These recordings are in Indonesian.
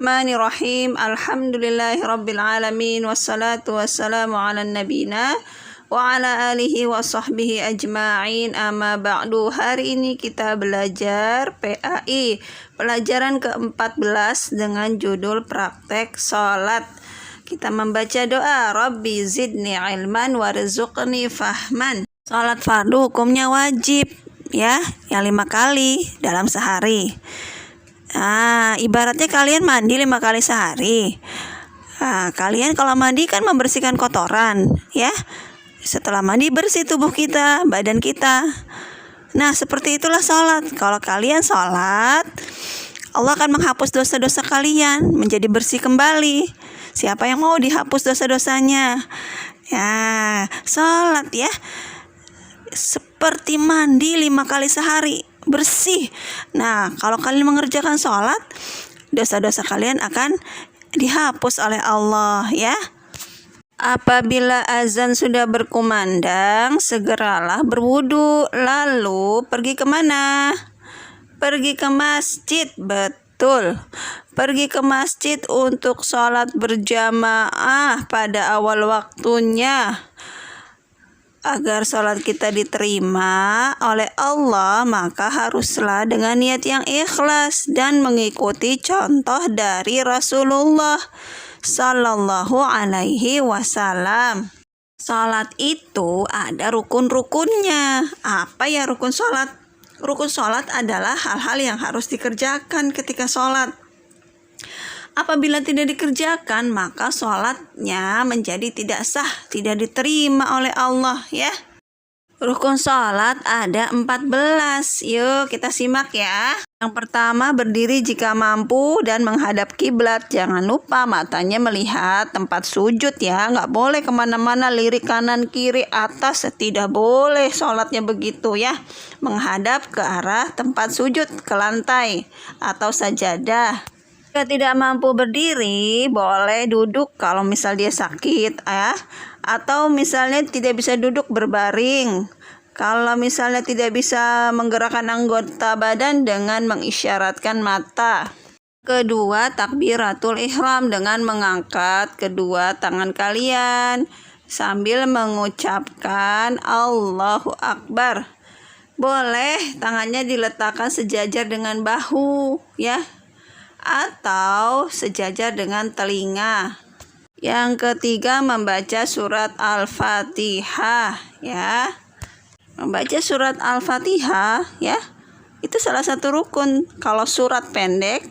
Bismillahirrahmanirrahim. Alhamdulillahirabbil alamin wassalatu wassalamu ala nabiyina wa ala alihi wa sahbihi ajma'in. Amma ba'du. Hari ini kita belajar PAI, pelajaran ke-14 dengan judul praktek salat. Kita membaca doa, Rabbi zidni ilman warzuqni fahman. Salat fardu hukumnya wajib ya, yang 5 kali dalam sehari. Ibaratnya kalian mandi 5 kali sehari. Kalian kalau mandi kan membersihkan kotoran ya. Setelah mandi bersih tubuh kita, badan kita. Nah, seperti itulah sholat. Kalau kalian sholat, Allah akan menghapus dosa-dosa kalian, menjadi bersih kembali. Siapa yang mau dihapus dosa-dosanya? Ya, sholat ya. Seperti mandi 5 kali sehari, bersih. Nah, kalau kalian mengerjakan sholat, dosa-dosa kalian akan dihapus oleh Allah ya. Apabila azan sudah berkumandang, segeralah berwudu. Lalu pergi kemana? Pergi ke masjid. Betul, pergi ke masjid untuk sholat berjamaah pada awal waktunya. Agar sholat kita diterima oleh Allah, maka haruslah dengan niat yang ikhlas dan mengikuti contoh dari Rasulullah Sallallahu Alaihi Wasallam. Sholat itu ada rukun-rukunnya. Apa ya rukun sholat? Rukun sholat adalah hal-hal yang harus dikerjakan ketika sholat. Apabila tidak dikerjakan, maka sholatnya menjadi tidak sah, tidak diterima oleh Allah ya. Rukun sholat ada 14. Yuk kita simak ya. Yang pertama, berdiri jika mampu dan menghadap kiblat. Jangan lupa matanya melihat tempat sujud ya. Nggak boleh kemana-mana, lirik kanan, kiri, atas. Tidak boleh sholatnya begitu ya. Menghadap ke arah tempat sujud, ke lantai atau sajadah. Jika tidak mampu berdiri, boleh duduk kalau misal dia sakit ya. Atau misalnya tidak bisa duduk, berbaring. Kalau misalnya tidak bisa menggerakkan anggota badan dengan mengisyaratkan mata. Kedua, takbiratul ihram dengan mengangkat kedua tangan kalian sambil mengucapkan Allahu Akbar. Boleh tangannya diletakkan sejajar dengan bahu ya, atau sejajar dengan telinga. Yang ketiga, membaca surat Al-Fatihah ya. Membaca surat Al-Fatihah ya, itu salah satu rukun. Kalau surat pendek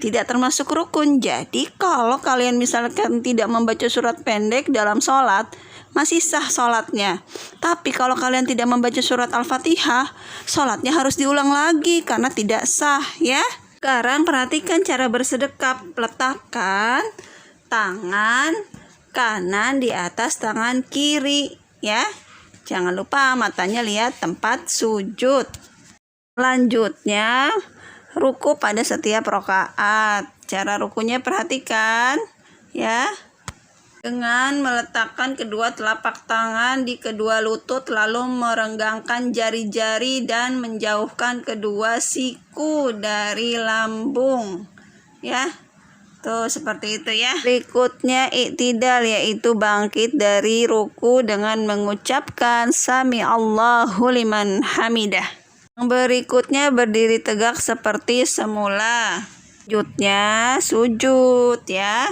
tidak termasuk rukun. Jadi kalau kalian misalkan tidak membaca surat pendek dalam sholat, masih sah sholatnya. Tapi kalau kalian tidak membaca surat Al-Fatihah, sholatnya harus diulang lagi karena tidak sah ya. Sekarang perhatikan cara bersedekap. Letakkan tangan kanan di atas tangan kiri ya. Jangan lupa matanya lihat tempat sujud. Selanjutnya, ruku pada setiap rakaat. Cara rukunya perhatikan ya. Dengan meletakkan kedua telapak tangan di kedua lutut, lalu merenggangkan jari-jari dan menjauhkan kedua siku dari lambung ya. Tuh seperti itu ya. Berikutnya i'tidal, yaitu bangkit dari ruku dengan mengucapkan sami Allahu liman hamidah. Berikutnya berdiri tegak seperti semula. Selanjutnya sujud ya.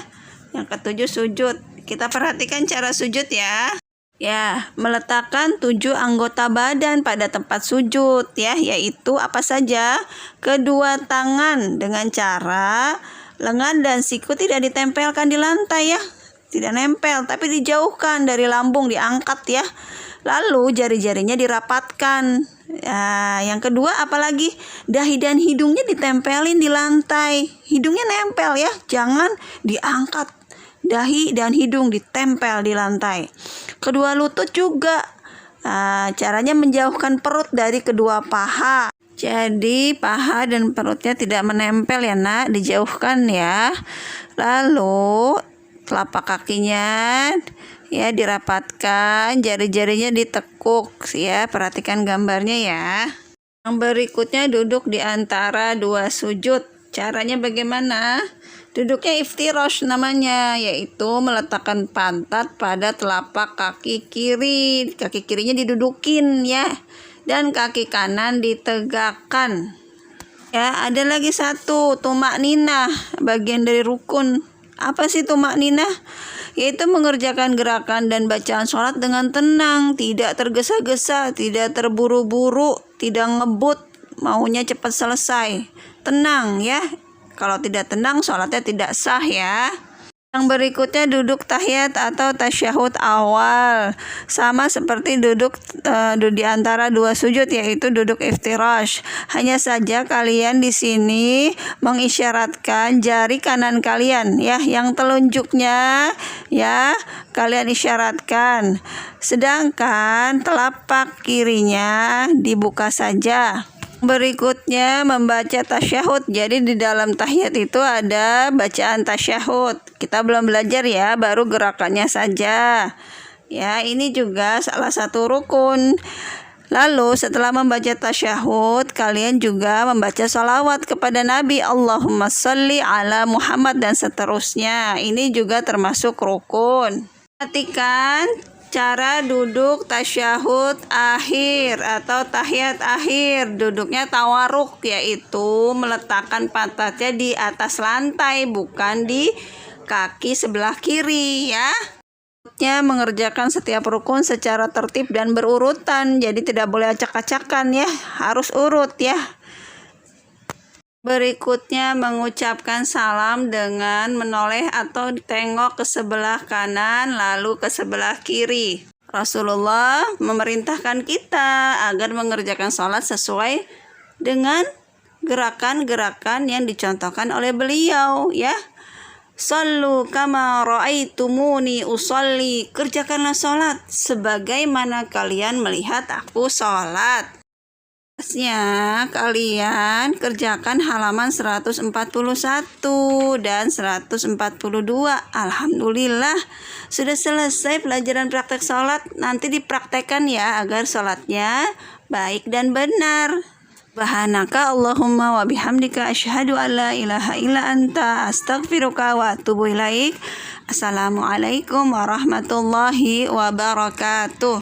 Yang ketujuh sujud. Kita perhatikan cara sujud ya. Ya, meletakkan 7 anggota badan pada tempat sujud ya, yaitu apa saja? Kedua tangan dengan cara lengan dan siku tidak ditempelkan di lantai ya. Tidak nempel, tapi dijauhkan dari lambung, diangkat ya. Lalu jari-jarinya dirapatkan. Ya, yang kedua apalagi? Dahi dan hidungnya ditempelin di lantai. Hidungnya nempel ya, jangan diangkat. Dahi dan hidung ditempel di lantai. Kedua lutut juga. Caranya menjauhkan perut dari kedua paha. Jadi paha dan perutnya tidak menempel ya nak, dijauhkan ya. Lalu telapak kakinya ya dirapatkan, jari-jarinya ditekuk ya. Perhatikan gambarnya ya. Yang berikutnya duduk di antara dua sujud. Caranya bagaimana? Duduknya iftirash namanya, yaitu meletakkan pantat pada telapak kaki kiri. Kaki kirinya didudukin ya, dan kaki kanan ditegakkan. Ya, ada lagi satu, tumak ninah, bagian dari rukun. Apa sih tumak ninah? Yaitu mengerjakan gerakan dan bacaan sholat dengan tenang, tidak tergesa-gesa, tidak terburu-buru, tidak ngebut, maunya cepat selesai. Tenang ya. Kalau tidak tenang, sholatnya tidak sah ya. Yang berikutnya duduk tahiyat atau tasyahud awal. Sama seperti duduk di antara dua sujud, yaitu duduk iftirash. Hanya saja kalian di sini mengisyaratkan jari kanan kalian ya, yang telunjuknya ya kalian isyaratkan. Sedangkan telapak kirinya dibuka saja. Berikutnya membaca tasyahud. Jadi di dalam tahiyat itu ada bacaan tasyahud. Kita belum belajar ya, baru gerakannya saja. Ya, ini juga salah satu rukun. Lalu setelah membaca tasyahud, kalian juga membaca salawat kepada Nabi, Allahumma sholli ala Muhammad, dan seterusnya. Ini juga termasuk rukun. Perhatikan cara duduk tasyahud akhir atau tahiyat akhir. Duduknya tawaruk, yaitu meletakkan pantatnya di atas lantai, bukan di kaki sebelah kiri ya. Mengerjakan setiap rukun secara tertib dan berurutan, jadi tidak boleh acak-acakan ya, harus urut ya. Berikutnya mengucapkan salam dengan menoleh atau tengok ke sebelah kanan lalu ke sebelah kiri. Rasulullah memerintahkan kita agar mengerjakan sholat sesuai dengan gerakan-gerakan yang dicontohkan oleh beliau ya. Sallu kama ra'aitumuni usolli. Kerjakanlah sholat sebagaimana kalian melihat aku sholat. Kalian kerjakan halaman 141 dan 142. Alhamdulillah sudah selesai pelajaran praktek sholat. Nanti dipraktekkan ya agar sholatnya baik dan benar. Subhanaka Allahumma wa bihamdika asyhadu an la ilaha illa anta astaghfiruka wa atubu ilaik. Assalamualaikum warahmatullahi wabarakatuh.